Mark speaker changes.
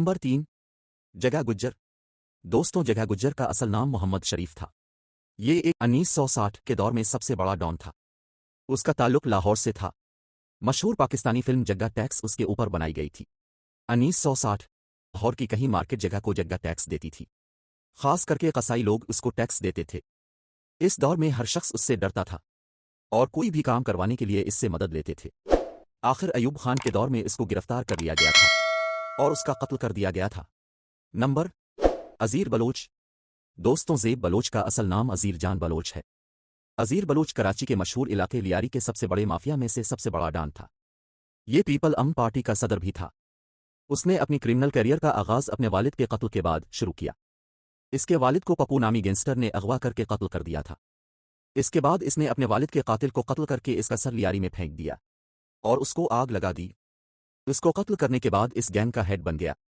Speaker 1: Number 3। जग्गा गुज्जर। दोस्तों, जग्गा गुज्जर का असल नाम मोहम्मद शरीफ था। ये एक 1960 के दौर में सबसे बड़ा डॉन था। उसका ताल्लुक लाहौर से था। मशहूर पाकिस्तानी फिल्म जग्गा टैक्स उसके ऊपर बनाई गई थी। 1960 लाहौर की कहीं मार्केट जगह को जग्गा टैक्स देती थी। खास करके कसाई लोग उसको टैक्स देते थे। इस दौर में हर शख्स उससे डरता था और कोई भी काम करवाने के लिए इससे मदद लेते थे। आखिर अयूब खान के दौर में इसको गिरफ्तार कर लिया गया था और उसका कत्ल कर दिया गया था। नंबर। अज़ीर बलोच। दोस्तों, ज़ेब बलोच का असल नाम अज़ीर जान बलोच है। अज़ीर बलोच कराची के मशहूर इलाके लियारी के सबसे बड़े माफिया में से सबसे बड़ा डॉन था। ये पीपल अम पार्टी का सदर भी था। उसने अपनी क्रिमिनल करियर का आगाज़ अपने वालिद के कत्ल के बाद शुरू किया। इसके वालिद को पप्पू नामी गैंगस्टर ने अगवा करके कत्ल कर दिया था। इसके बाद इसने अपने वालिद के कातिल को कत्ल करके इसका सर लियारी में फेंक दिया और उसको आग लगा दी। इसको कत्ल करने के बाद इस गैंग का हेड बन गया।